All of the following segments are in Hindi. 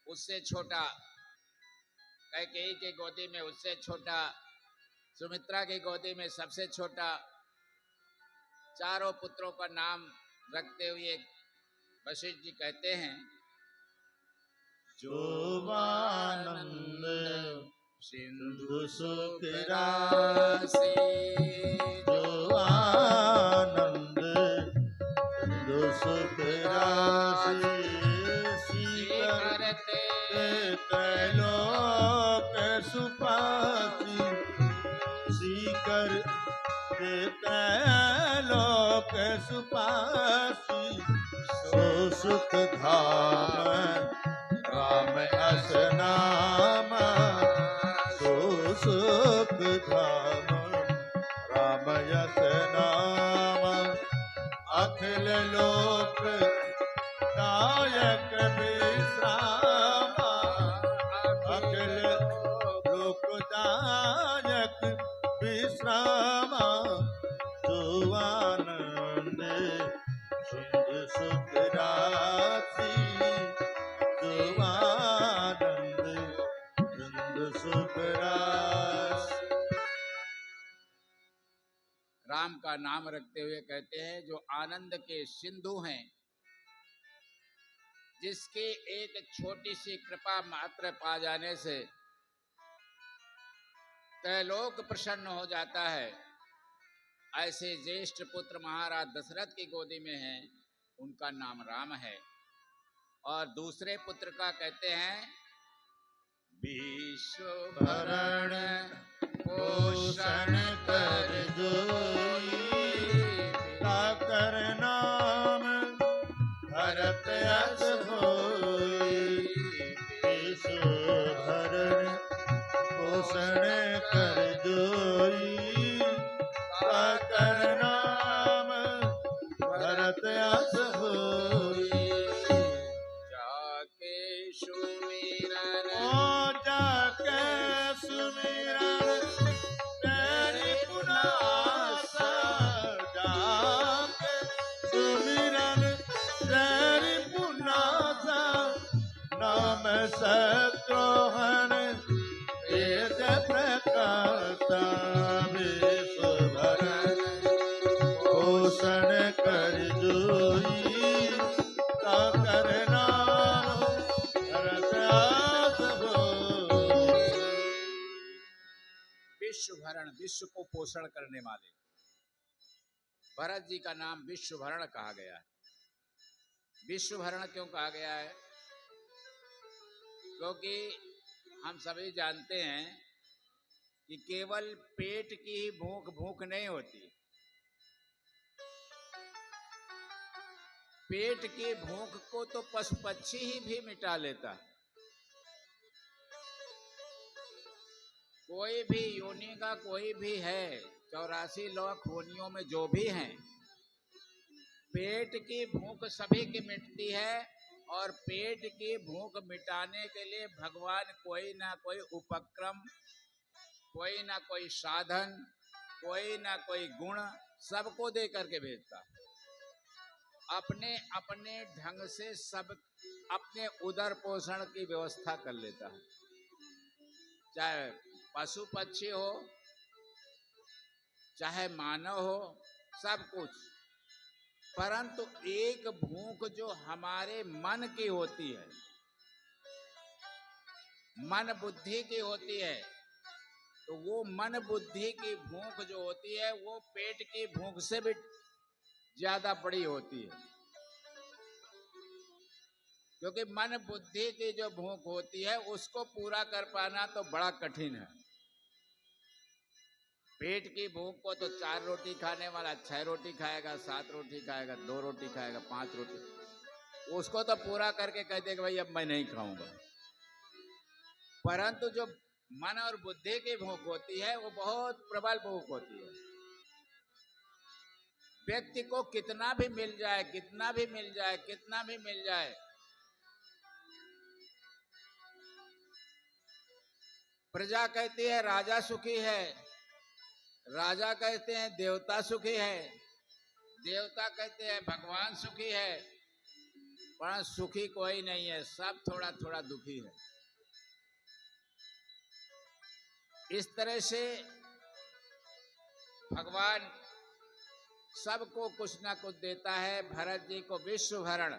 उससे छोटा, कैकेयी की गोदी में उससे छोटा, सुमित्रा की गोदी में सबसे छोटा, चारों पुत्रों का नाम रखते हुए वशिष्ठ जी कहते हैं, जो आनंद सिंधु सुख राशि, जो आनंद सिंधु सुख राशि, करते त्रैलोक सुपासी, सीकर त्रैलोक सुपासी, सो सुख धाम राम अस नाम, सो सुख धाम राम यस नाम, अखिल लोक दायक विश्राम, अखिल लोकदायक विश्राम, जो आनंद सिंधु सुख राशि, जो आनंद सिंधु सुख राशि। राम का नाम रखते हुए कहते हैं, जो आनंद के सिंधु हैं, जिसकी एक छोटी सी कृपा मात्र पा जाने से त्रैलोक प्रसन्न हो जाता है, ऐसे ज्येष्ठ पुत्र महाराज दशरथ की गोदी में हैं, उनका नाम राम है। और दूसरे पुत्र का कहते हैं, विश्व भरण पोषण कर जोई, ताकर नाम भरत यस होई, विश्व भरण पोषण कर जोई, ताकर नाम भरत यस होई, जाके सुमिरन जाके सुमिरन तेरी पुनासा, जाके सुमिरन तेरी पुनासा, नाम शत्रुघ्न वेद प्रकाशा, विश्व भरण पोषण कर जोई, ताकर नाम भरत यस होई। विश्व भरण, विश्व को पोषण करने वाले भरत जी का नाम विश्व भरण कहा गया है। विश्व भरण क्यों कहा गया है? क्योंकि हम सभी जानते हैं कि केवल पेट की ही भूख भूख नहीं होती, पेट की भूख को तो पशु पक्षी ही भी मिटा लेता है। कोई भी योनि का कोई भी है, 84 लाख योनियों में जो भी हैं, पेट की भूख सभी की मिटती है। और पेट की भूख मिटाने के लिए भगवान कोई ना कोई उपक्रम, कोई ना कोई साधन, कोई ना कोई गुण सबको दे करके भेजता है। अपने अपने ढंग से सब अपने उदर पोषण की व्यवस्था कर लेता है, चाहे पशु पक्षी हो, चाहे मानव हो, सब कुछ। परंतु एक भूख जो हमारे मन की होती है, मन बुद्धि की होती है, तो वो मन बुद्धि की भूख जो होती है वो पेट की भूख से भी ज्यादा बड़ी होती है। क्योंकि मन बुद्धि की जो भूख होती है उसको पूरा कर पाना तो बड़ा कठिन है। पेट की भूख को तो 4 रोटी खाने वाला 6 रोटी खाएगा, 7 रोटी खाएगा, 2 रोटी खाएगा, 5 रोटी, उसको तो पूरा करके कह देगा भाई अब मैं नहीं खाऊंगा। परंतु जो मन और बुद्धि की भूख होती है वो बहुत प्रबल भूख होती है। व्यक्ति को कितना भी मिल जाए, कितना भी मिल जाए, कितना भी मिल जाए, प्रजा कहती है राजा सुखी है, राजा कहते हैं देवता सुखी है, देवता कहते हैं भगवान सुखी है, पर सुखी कोई नहीं है, सब थोड़ा थोड़ा दुखी है। इस तरह से भगवान सबको कुछ ना कुछ देता है। भरत जी को विश्व भरण,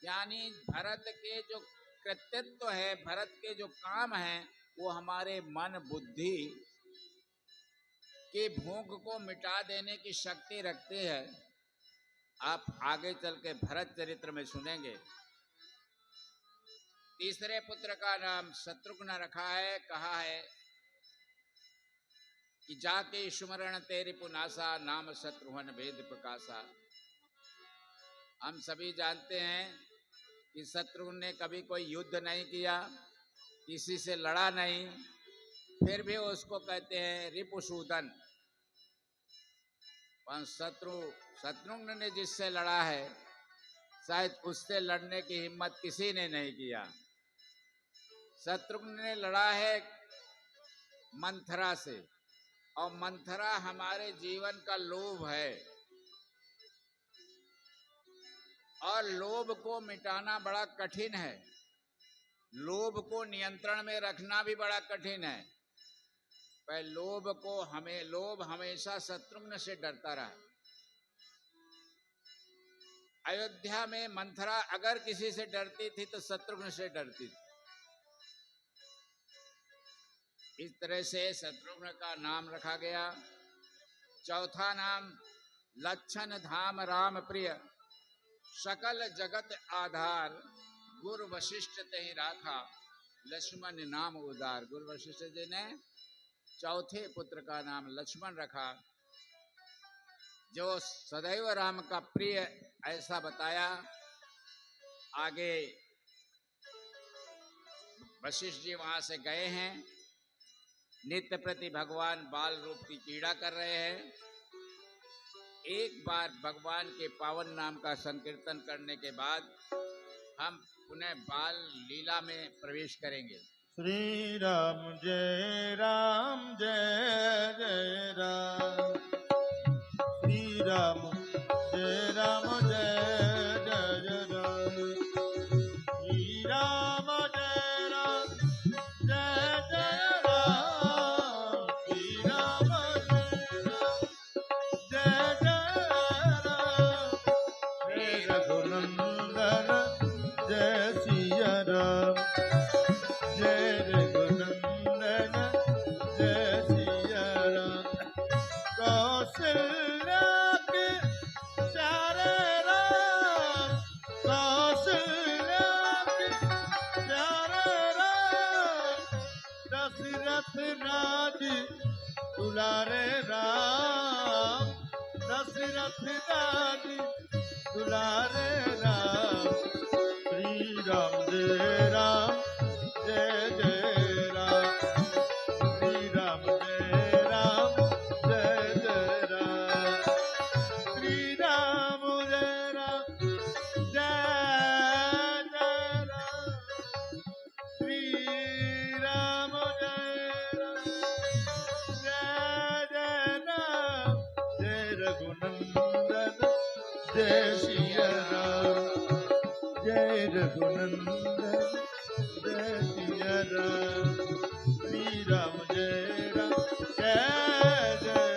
यानी भरत के जो कृतित्व है, भरत के जो काम हैं, वो हमारे मन बुद्धि के भूख को मिटा देने की शक्ति रखते हैं। आप आगे चल के भरत चरित्र में सुनेंगे। तीसरे पुत्र का नाम शत्रुघ्न रखा है। कहा है कि जाके सुमरण तेरी पुनासा, नाम शत्रुघ्न वेद प्रकाशा। हम सभी जानते हैं कि शत्रुघ्न ने कभी कोई युद्ध नहीं किया, किसी से लड़ा नहीं, फिर भी उसको कहते हैं रिपुसूदन। पर शत्रुघ्न ने जिससे लड़ा है, शायद उससे लड़ने की हिम्मत किसी ने नहीं किया। शत्रुघ्न ने लड़ा है मंथरा से, और मंथरा हमारे जीवन का लोभ है, और लोभ को मिटाना बड़ा कठिन है। लोभ को नियंत्रण में रखना भी बड़ा कठिन है। पर लोभ हमेशा शत्रुघ्न से डरता रहा। अयोध्या में मंथरा अगर किसी से डरती थी तो शत्रुघ्न से डरती थी। इस तरह से शत्रुघ्न का नाम रखा गया। चौथा नाम लक्षण धाम राम प्रिय, सकल जगत आधार, गुरु वशिष्ठ तेहि राखा, लक्ष्मण नाम उदार। गुरु वशिष्ठ जी ने चौथे पुत्र का नाम लक्ष्मण रखा, जो सदैव राम का प्रिय, ऐसा बताया। आगे वशिष्ठ जी वहां से गए हैं। नित्य प्रति भगवान बाल रूप की पीड़ा कर रहे हैं। एक बार भगवान के पावन नाम का संकीर्तन करने के बाद हम पुनः बाल लीला में प्रवेश करेंगे। श्री राम जय जय राम, श्री राम जय राम जय जय राम, श्री राम जय राम जय जय राम, श्री राम जय राम, जय रघुनंदन जय सिया राम, जय रघुनंदन जय सिया राम, कौशल्या के प्यारे राम, कौशल्या के प्यारे राम, दशरथ राज दुलारे राम, दशरथ राज दुलारे राम, श्री राम जय राम जय जय राम, श्री राम जय राम जय जय राम, श्री राम जय राम जय जय राम, श्री राम जय जय राम, जय रघुनंदन जय सिया राम, जय रघुनंदन जय सिया राम, श्री राम जय जय।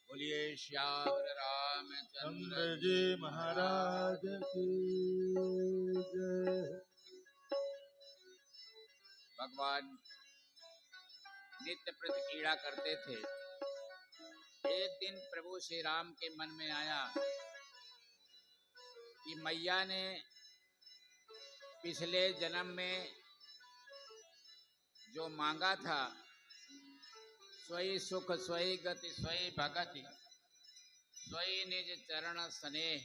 बोलिए श्याम रामचंद्र चंद्र जी महाराज की जय। भगवान नित्य प्रति पीड़ा करते थे। एक दिन प्रभु श्री राम के मन में आया कि मैया ने पिछले जन्म में जो मांगा था, सोई सुख सोई गति सोई भगति, सोई निज चरण स्नेह,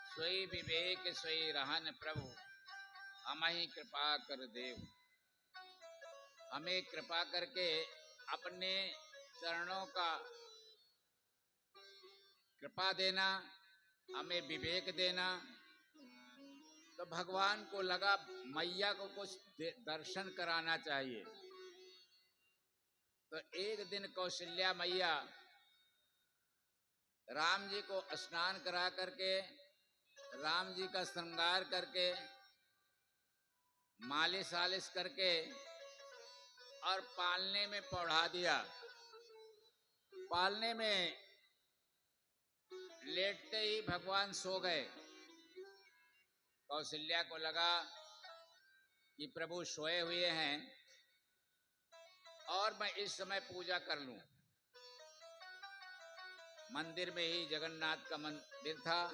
सोई विवेक सोई रहन प्रभु, हमहि कृपा कर देव। हमें कृपा करके अपने चरणों का कृपा देना, हमें विवेक देना। तो भगवान को लगा मैया को कुछ दर्शन कराना चाहिए। तो एक दिन कौशल्या मैया राम जी को स्नान करा करके, राम जी का श्रृंगार करके, मालिश आलिश करके और पालने में पौढ़ा दिया। पालने में लेटते ही भगवान सो गए। कौशल्या को लगा कि प्रभु सोए हुए हैं और मैं इस समय पूजा कर लूं। मंदिर में ही जगन्नाथ का मंदिर था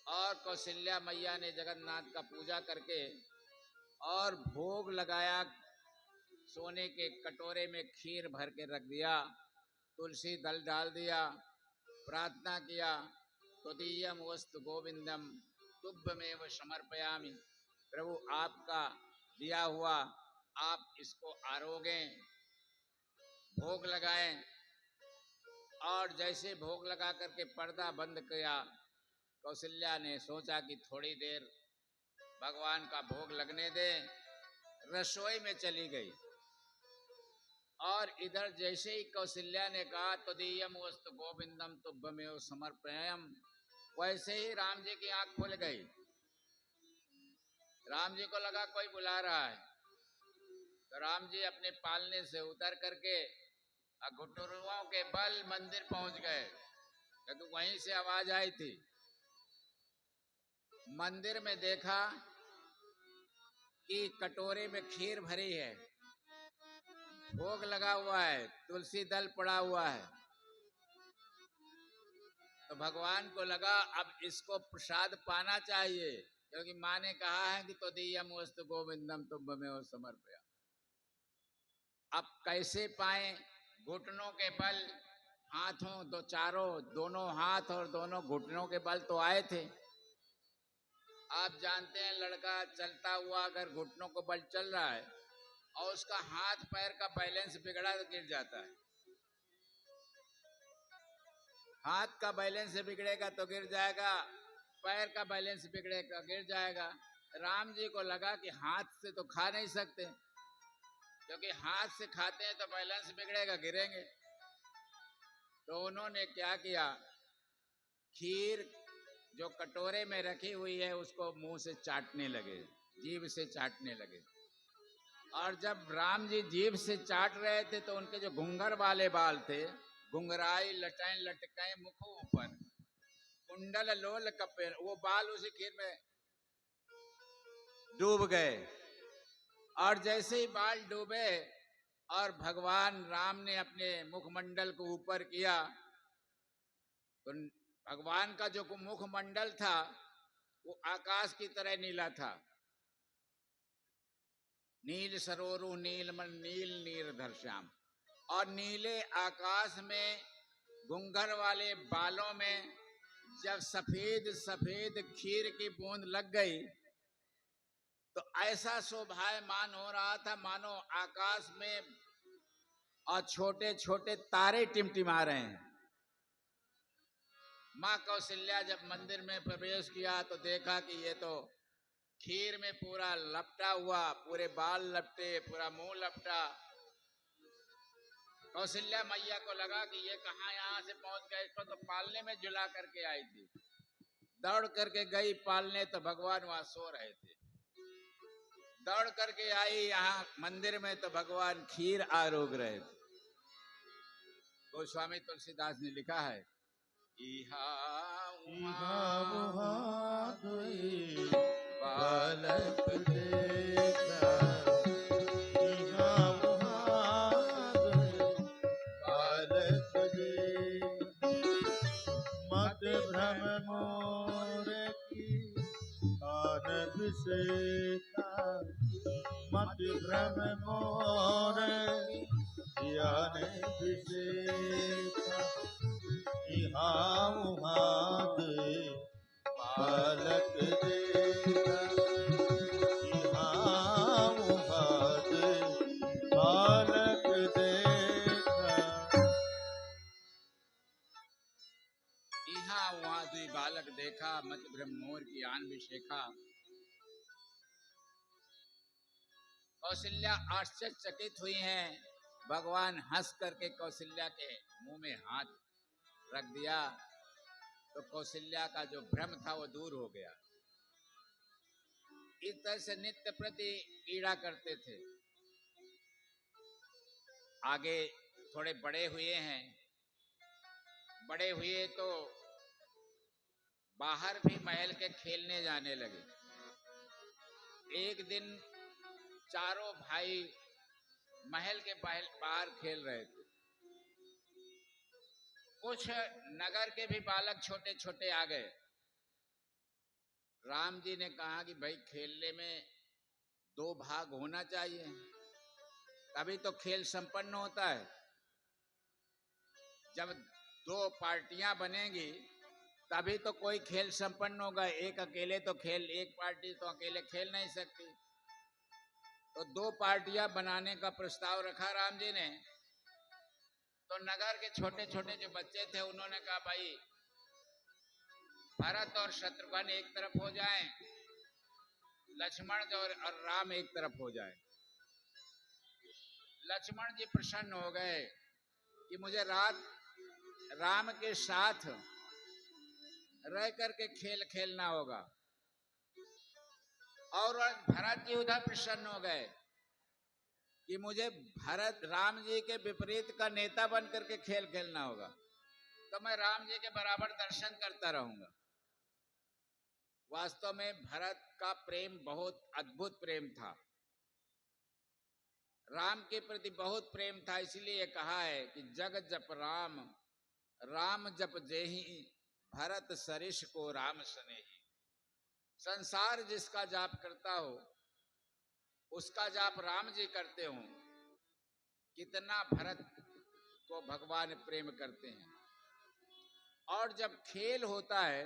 और कौशल्या मैया ने जगन्नाथ का पूजा करके और भोग लगाया। सोने के कटोरे में खीर भर के रख दिया, तुलसी दल डाल दिया, प्रार्थना किया, त्वदीयम वस्तु गोविंदम तुभ्यमेव समर्पयामि। प्रभु आपका दिया हुआ, आप इसको आरोगें। भोग लगाएं। और जैसे भोग लगा करके पर्दा बंद किया, कौशल्या ने सोचा कि थोड़ी देर भगवान का भोग लगने दे। रसोई में चली गई और इधर जैसे ही कौशल्या ने कहा त्वदीयम वस्तु गोविंदम तुभ्यमेव समर्पयामि, वैसे ही राम जी की आंख खुल गई। राम जी को लगा कोई बुला रहा है, तो राम जी अपने पालने से उतर करके घुटनुओं के बल मंदिर पहुंच गए, क्योंकि वहीं से आवाज आई थी। मंदिर में देखा कि कटोरे में खीर भरी है, भोग लगा हुआ है, तुलसी दल पड़ा हुआ है। तो भगवान को लगा अब इसको प्रसाद पाना चाहिए, क्योंकि माँ ने कहा है कि त्वदीयम वस्तु गोविंदम तुभ्यमेव समर्पयामि। अब कैसे पाए? घुटनों के बल, हाथों दो चारों, दोनों हाथ और दोनों घुटनों के बल तो आए थे। आप जानते हैं लड़का चलता हुआ अगर घुटनों को बल चल रहा है और उसका हाथ पैर का बैलेंस बिगड़ा तो गिर जाता है। हाथ का बैलेंस बिगड़ेगा तो गिर जाएगा, पैर का बैलेंस बिगड़ेगा गिर जाएगा। राम जी को लगा कि हाथ से तो खा नहीं सकते, क्योंकि हाथ से खाते हैं तो बैलेंस बिगड़ेगा, गिरेंगे। तो उन्होंने क्या किया, खीर जो कटोरे में रखी हुई है उसको मुंह से चाटने लगे, जीभ से चाटने लगे। और जब राम जी जीभ से चाट रहे थे तो उनके जो घुंघर वाले बाल थे, घुंघराई लटाएं लटकाएं मुख ऊपर, कुंडल लोल कपे, वो बाल उसी खीर में डूब गए। और जैसे ही बाल डूबे और भगवान राम ने अपने मुखमंडल को ऊपर किया, तो भगवान का जो मुखमंडल था वो आकाश की तरह नीला था। नील सरोरु नीलमल नील नीरधर श्याम। और नीले आकाश में घुंघर वाले बालों में जब सफेद सफेद खीर की बूंद लग गई तो ऐसा शोभायमान हो रहा था मानो आकाश में और छोटे छोटे तारे टिमटिमा रहे हैं। माँ कौशल्या जब मंदिर में प्रवेश किया तो देखा कि ये तो खीर में पूरा लपटा हुआ, पूरे बाल लपटे, पूरा मुंह लपटा। कौशल्या मैया को लगा कि ये कहाँ यहाँ से पहुंच गए, इसको तो पालने में झुला करके आई थी। दौड़ करके गई पालने तो भगवान वहां सो रहे थे। दौड़ करके आई यहाँ मंदिर में तो भगवान खीर आरोग रहे थे। गोस्वामी तुलसीदास ने लिखा है, इहा बालक देखा, इहा बालक देखा, मत भ्रम मोर की आन विषेका, मत भ्रम मोर की आन विषेका, इहाँ उहाँ दे बालक देखा, इहाँ उहाँ दे बालक देखा। इहा वहां दुई बालक देखा, मत भ्रम मोर की आन विशेखा। कौशल्या आश्चर्यचकित हुई हैं। भगवान हंस करके कौशल्या के मुंह में हाथ रख दिया तो कौशल्या का जो भ्रम था वो दूर हो गया। इस तरह से नित्य प्रति पीड़ा करते थे। आगे थोड़े बड़े हुए हैं, बड़े हुए तो बाहर भी महल के खेलने जाने लगे। एक दिन चारों भाई महल के बाहर खेल रहे थे। कुछ नगर के भी बालक छोटे छोटे आ गए। राम जी ने कहा कि भाई खेलने में 2 भाग होना चाहिए, तभी तो खेल संपन्न होता है। जब 2 पार्टियां बनेंगी तभी तो कोई खेल संपन्न होगा। एक अकेले तो एक पार्टी तो अकेले खेल नहीं सकती। तो 2 पार्टियां बनाने का प्रस्ताव रखा राम जी ने। तो नगर के छोटे छोटे जो बच्चे थे उन्होंने कहा भाई भरत और शत्रुघ्न एक तरफ हो जाएं, लक्ष्मण और राम एक तरफ हो जाएं। लक्ष्मण जी प्रसन्न हो गए कि मुझे राम के साथ रह करके खेल खेलना होगा। और भरत जी उधर प्रसन्न हो गए कि मुझे राम जी के विपरीत का नेता बन करके खेल खेलना होगा, तो मैं राम जी के बराबर दर्शन करता रहूंगा। वास्तव में भरत का प्रेम बहुत अद्भुत प्रेम था, राम के प्रति बहुत प्रेम था। इसलिए कहा है कि जग जप राम, राम जप जेहि, भरत सरिष को राम स्नेही। संसार जिसका जाप करता हो उसका जाप राम जी करते हो। कितना भरत को भगवान प्रेम करते हैं। और जब खेल होता है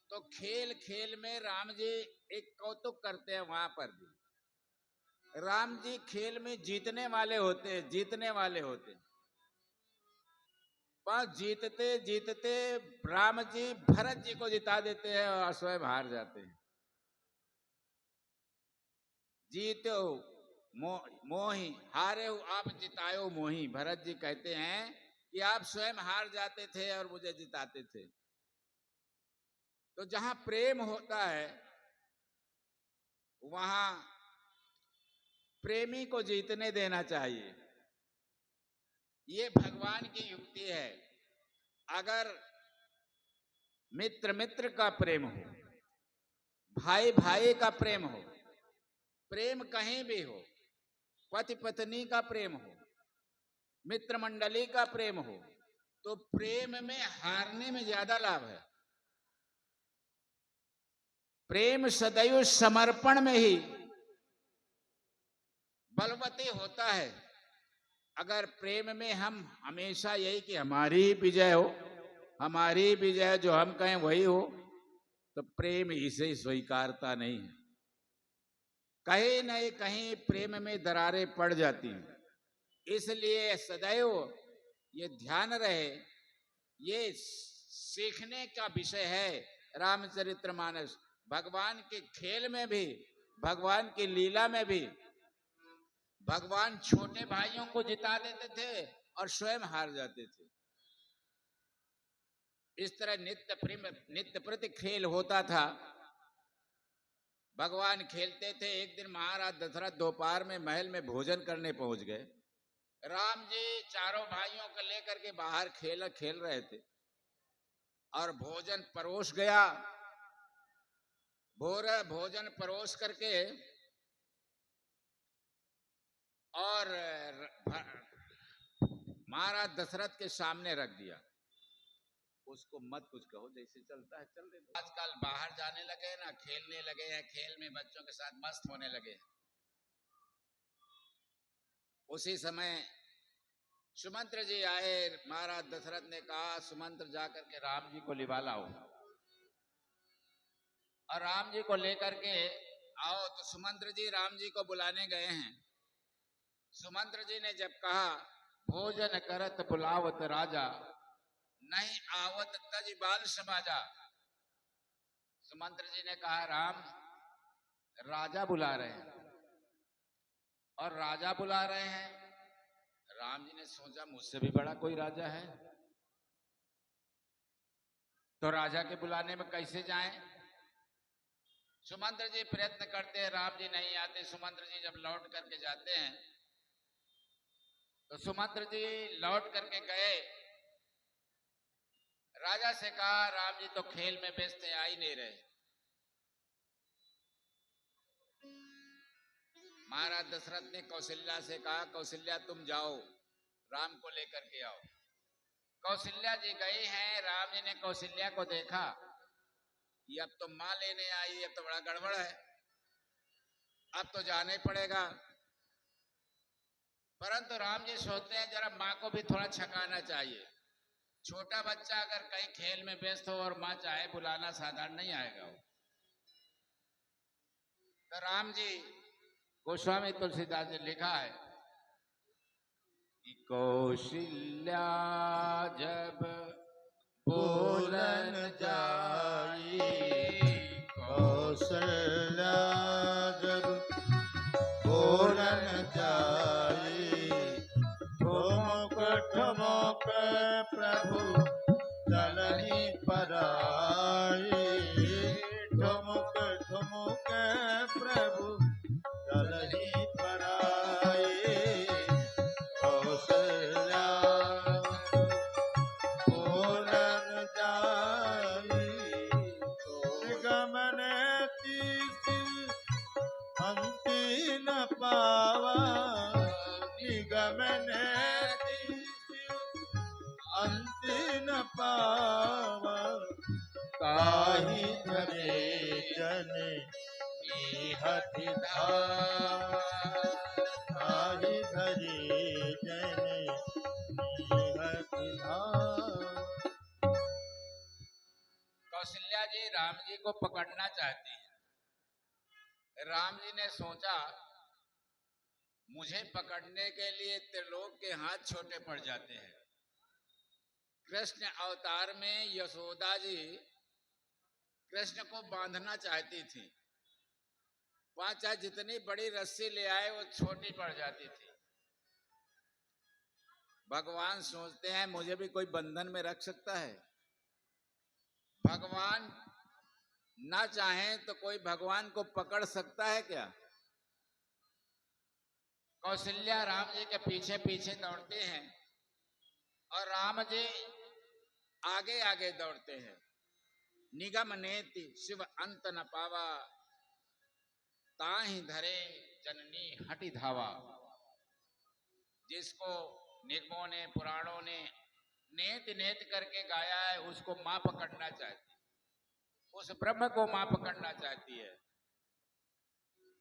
तो खेल खेल में राम जी एक कौतुक करते हैं। वहां पर भी राम जी खेल में जीतने वाले होते हैं, जीतने वाले होते हैं। पर जीतते जीतते राम जी भरत जी को जिता देते हैं और स्वयं हार जाते हैं। जीतो मोही हारे हो आप जितायो मोही। भरत जी कहते हैं कि आप स्वयं हार जाते थे और मुझे जिताते थे। तो जहां प्रेम होता है वहां प्रेमी को जीतने देना चाहिए। ये भगवान की युक्ति है। अगर मित्र मित्र का प्रेम हो, भाई भाई का प्रेम हो, प्रेम कहीं भी हो, पति पत्नी का प्रेम हो, मित्र मंडली का प्रेम हो, तो प्रेम में हारने में ज्यादा लाभ है। प्रेम सदैव समर्पण में ही बलवती होता है। अगर प्रेम में हम हमेशा यही कि हमारी ही विजय हो, हमारी विजय, जो हम कहें वही हो, तो प्रेम इसे स्वीकारता नहीं है। कहीं नहीं कहीं प्रेम में दरारें पड़ जाती हैं। इसलिए सदैव ये ध्यान रहे, ये सीखने का विषय है रामचरितमानस। भगवान के खेल में भी, भगवान की लीला में भी भगवान छोटे भाइयों को जिता देते थे और स्वयं हार जाते थे। इस तरह नित्य प्रति खेल होता था। भगवान खेलते थे। एक दिन महाराज दशरथ दोपहर में महल में भोजन करने पहुंच गए। राम जी चारों भाइयों को लेकर के बाहर खेल रहे थे और भोजन परोस गया। भोजन परोस करके और महाराज दशरथ के सामने रख दिया। उसको मत कुछ कहो, जैसे चलता है चल दे। आजकल बाहर जाने लगे ना, खेलने लगे हैं, खेल में बच्चों के साथ मस्त होने लगे। उसी समय सुमंत्र जी आए। महाराज दशरथ ने कहा सुमंत्र जाकर के राम जी को लिवा लाओ। और राम जी को लेकर के आओ। तो सुमंत्र जी राम जी को बुलाने गए हैं। सुमंत्र जी ने जब कहा भोजन करत बुलावत राजा, नहीं आवत तज बाल समाजा। सुमंत्र जी ने कहा राम, राजा बुला रहे हैं। और राजा बुला रहे हैं। राम जी ने सोचा मुझसे भी बड़ा कोई राजा है। तो राजा के बुलाने में कैसे जाएं? सुमंत्र जी प्रयत्न करते हैं, राम जी नहीं आते। सुमंत्र जी जब लौट करके जाते हैं तो सुमंत्र जी लौट करके गए, राजा से कहा राम जी तो खेल में व्यस्त हैं, आ ही नहीं रहे। महाराज दशरथ ने कौशल्या से कहा कौशल्या तुम जाओ राम को लेकर के आओ। कौशल्या जी गई हैं, राम जी ने कौशल्या को देखा, ये अब तो मां लेने आई, अब तो बड़ा गड़बड़ है, अब तो जाना ही पड़ेगा। परंतु राम जी सोचते हैं जरा माँ को भी थोड़ा छकाना चाहिए। छोटा बच्चा अगर कहीं खेल में व्यस्त हो और माँ चाहे बुलाना साधारण नहीं आएगा वो। तो राम जी गोस्वामी तुलसीदास ने लिखा है कि कौशल्या जब बोलन जाई, कौशल्या जब बोलन जाई, ठुमक ठुमक प्रभु चलहि पराई, ठुमक ठुमक प्रभु चलहि पराई, कौशल्या बोलन जाई, गमने तीसिल अंति न पावा, निगमने अंति न पावा, ताहि धरे जन निहत धावा, ताहि धरे जन निहत धावा। कौशल्या जी राम जी को पकड़ना चाहती है। राम जी ने सोचा मुझे पकड़ने के लिए त्रिलोक के हाथ छोटे पड़ जाते हैं। कृष्ण अवतार में यशोदा जी कृष्ण को बांधना चाहती थी, वहां चाहे जितनी बड़ी रस्सी ले आए वो छोटी पड़ जाती थी। भगवान सोचते हैं मुझे भी कोई बंधन में रख सकता है? भगवान ना चाहें तो कोई भगवान को पकड़ सकता है क्या? कौशल्या राम जी के पीछे पीछे दौड़ते हैं और राम जी आगे आगे दौड़ते हैं। निगम नेति शिव अंत न पावा, ताहि धरे जननी हटि धावा। जिसको निगमों ने पुराणों ने नेत नेत करके गाया है उसको मां पकड़ना चाहती, उस ब्रह्म को मां पकड़ना चाहती है।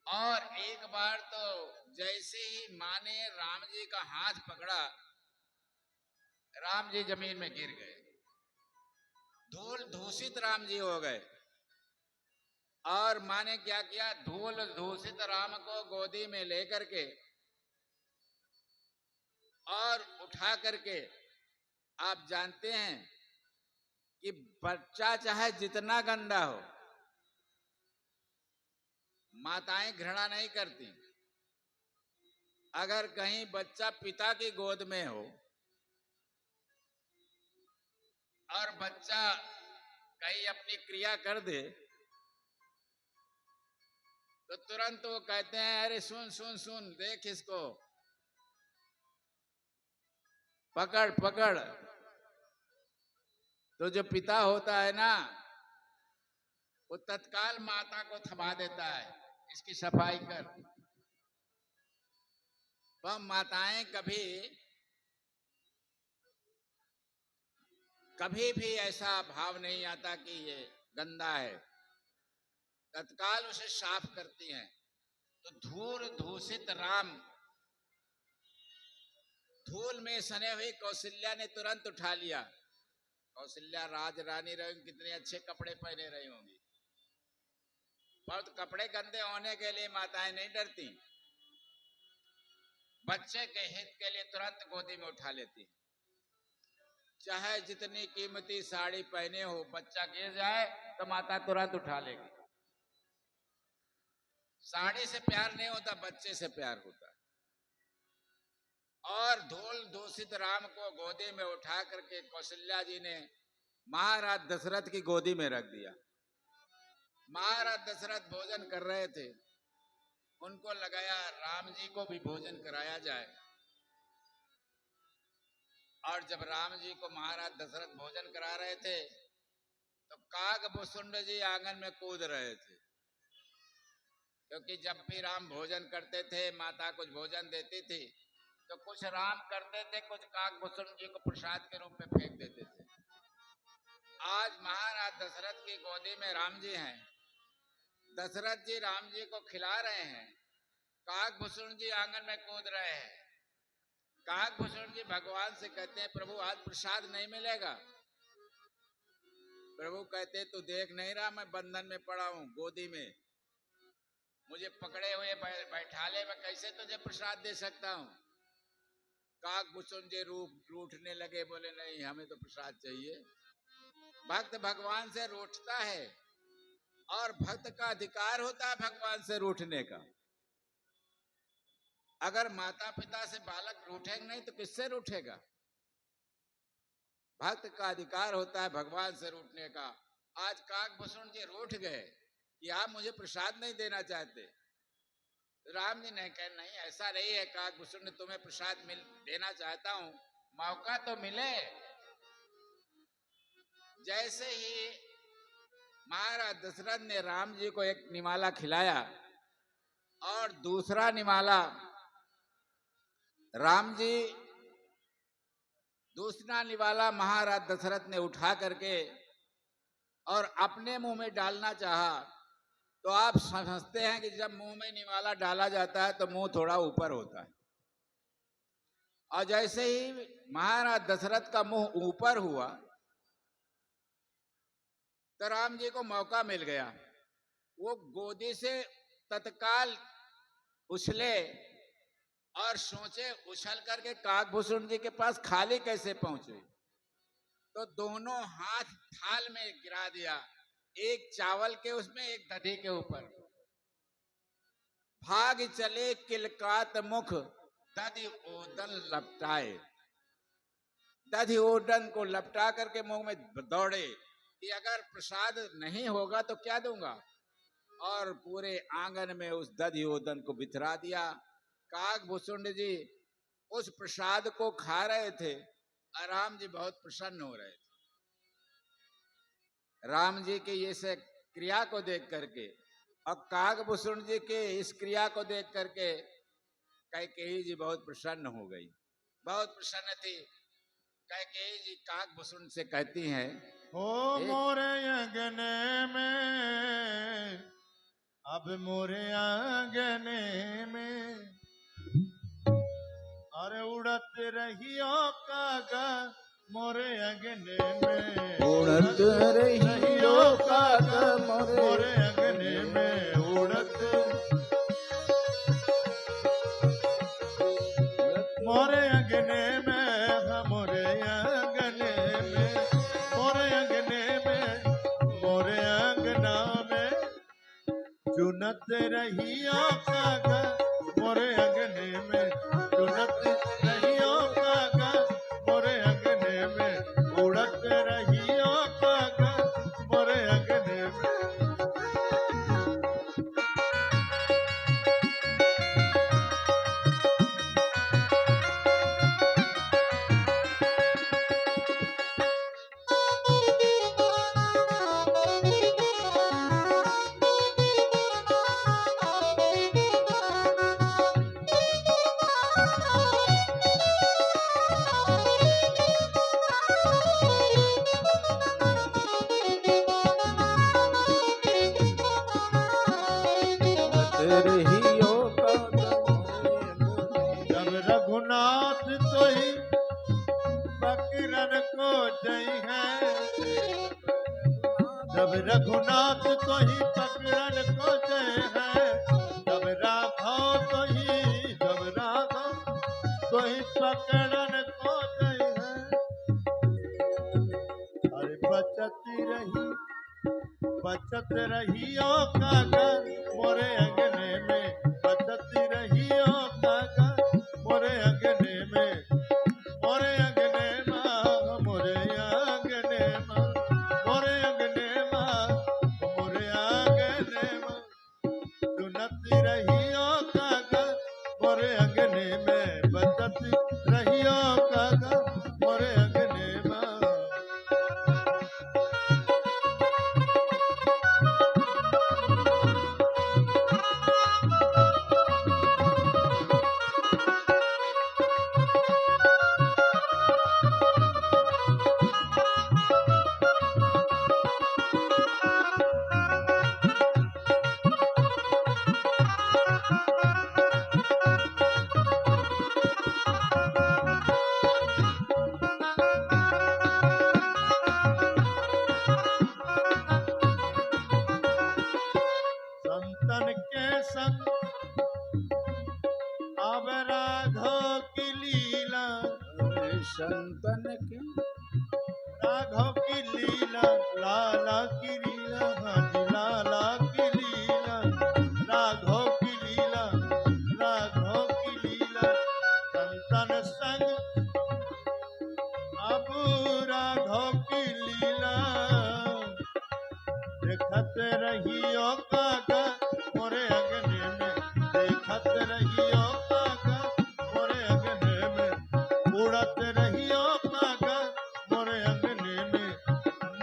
और एक बार तो जैसे ही मां ने राम जी का हाथ पकड़ा, राम जी जमीन में गिर गए, धूल दूषित राम जी हो गए। और मां ने क्या किया, धूल दूषित राम को गोदी में लेकर के और उठा करके, आप जानते हैं कि बच्चा चाहे जितना गंदा हो, माताएं घृणा नहीं करती। अगर कहीं बच्चा पिता की गोद में हो और बच्चा कहीं अपनी क्रिया कर दे तो तुरंत वो कहते हैं अरे सुन सुन सुन, देख इसको, पकड़ पकड़। तो जो पिता होता है ना, वो तत्काल माता को थमा देता है, इसकी सफाई कर। तो माताएं कभी भी ऐसा भाव नहीं आता कि ये गंदा है, तत्काल उसे साफ करती हैं। तो धूल दूषित राम, धूल में सने हुई कौशल्या ने तुरंत उठा लिया। कौशल्या राज रानी रही, कितने अच्छे कपड़े पहने रही होंगी, पर तो कपड़े गंदे होने के लिए माताएं नहीं डरती, बच्चे के हित के लिए तुरंत गोदी में उठा लेती। चाहे जितनी कीमती साड़ी पहने हो, बच्चा गिर जाए तो माता तुरंत उठा लेगी। साड़ी से प्यार नहीं होता, बच्चे से प्यार होता। और धूल दूषित राम को गोदी में उठा करके कौशल्या जी ने महाराज दशरथ की गोदी में रख दिया। महाराज दशरथ भोजन कर रहे थे, उनको लगाया राम जी को भी भोजन कराया जाए। और जब राम जी को महाराज दशरथ भोजन करा रहे थे तो कागभूषुंड जी आंगन में कूद रहे थे, क्योंकि जब भी राम भोजन करते थे, माता कुछ भोजन देती थी तो कुछ राम करते थे, कुछ कागभूषुंड जी को प्रसाद के रूप में फेंक देते थे। आज महाराज दशरथ की गोदी में राम जी हैं, दशरथ जी राम जी को खिला रहे हैं, कागभूषुंड जी आंगन में कूद रहे हैं। कागभूषुंड जी भगवान से कहते हैं, प्रभु आज प्रसाद नहीं मिलेगा। प्रभु कहते, तू देख नहीं रहा मैं बंधन में पड़ा हूं, गोदी में मुझे पकड़े हुए बैठाले में कैसे तुझे प्रसाद दे सकता हूं। कागभूषुंड जी रूठने लगे, बोले नहीं हमें तो प्रसाद चाहिए। भक्त भगवान से रूठता है और भक्त का अधिकार होता है भगवान से रूठने का। अगर माता पिता से बालक रूठेगा नहीं तो किससे रूठेगा? भक्त का अधिकार होता है भगवान से रूठने का। आज कागभूषुंड जी रूठ गए कि आप मुझे प्रसाद नहीं देना चाहते। राम जी ने कहा नहीं ऐसा नहीं है कागभूषुंड, तुम्हें प्रसाद देना चाहता हूं, मौका तो मिले। जैसे ही महाराज दशरथ ने राम जी को एक निवाला खिलाया और दूसरा निवाला राम जी, दूसरा निवाला महाराज दशरथ ने उठा करके और अपने मुंह में डालना चाहा, तो आप समझते हैं कि जब मुंह में निवाला डाला जाता है तो मुंह थोड़ा ऊपर होता है। और जैसे ही महाराज दशरथ का मुंह ऊपर हुआ तो राम जी को मौका मिल गया। वो गोदी से तत्काल उछले और सोचे उछल करके कागभूषुंड जी के पास खाली कैसे पहुंचे, तो दोनों हाथ थाल में गिरा दिया, एक चावल के उसमें एक दधी के ऊपर। भाग चले किलकात मुख दधि ओदन लपटाए। दधी ओदन को लपटा करके मुंह में दौड़े कि अगर प्रसाद नहीं होगा तो क्या दूंगा, और पूरे आंगन में उस दधी ओदन को बिथरा दिया। कागभूषुंड जी उस प्रसाद को खा रहे थे और राम जी बहुत प्रसन्न हो रहे थे। राम जी की इस क्रिया को देख करके और कागभूषुंड जी के इस क्रिया को देख करके कैकेयी जी बहुत प्रसन्न हो गई, बहुत प्रसन्न थी। कैकेयी जी कागभूषुंड से कहती हैं, ओ मोरे अंगने में, अब मोरे आंगने में, अरे उड़त रहियो कागा मोरे अंगने में, उड़त रहियो कागा मोरे अंगने में, उड़त मोरे अंगने में, मोरे अंगने में, मोरे अंगने में, मोरे अंगना में, चुनत रहियो कागा मोरे अंगने में, चुनत रहियो कागा मोरे अंगने में, उड़त रहियो कागा मोरे अंगने में। जब रघुनाथ तो ही बकरन को जई है, जब रघुनाथ तो ही बकरन को जय है, जब राघव तो ही, जब राघव तो ही पकड़न को जय है। अरे बचत रहियो कागा मोरे अंगने में, बचत रहियो कागा मोरे अंगने में, मोरे अंगने में, मोरे अंगने में। संतन के राघव की लीला, लाला की लीला, हाँ जी लाला की लीला, राघव की लीला, राघव की लीला, संतन संग अब राघव की लीला, देखत रहियो काका मोरे अगने में, देखत रहियो काका मोरे अगने में, उड़त रहियो काका मोरे अगने में,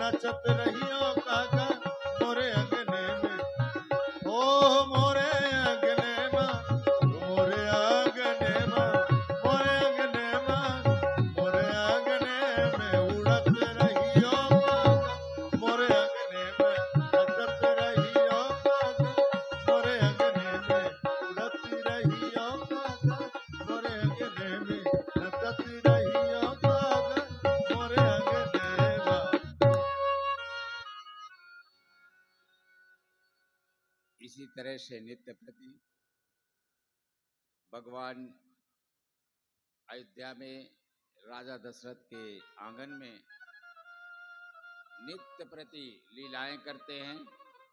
नचत रहियो काका मोरे अगने में, ओ मोरे अगने में, मोरे अगने में, मोरे अगने में, मोरे अगने में, उड़त रहियो काका मोरे अगने में, नचत रहियो काका मोरे अगने में, उड़त रहियो काका मोरे अगने में, नचत रहियो काका मोरे अगने में। इसी तरह से नित्य प्रति भगवान अयोध्या में राजा दशरथ के आंगन में नित्य प्रति लीलाएं करते हैं।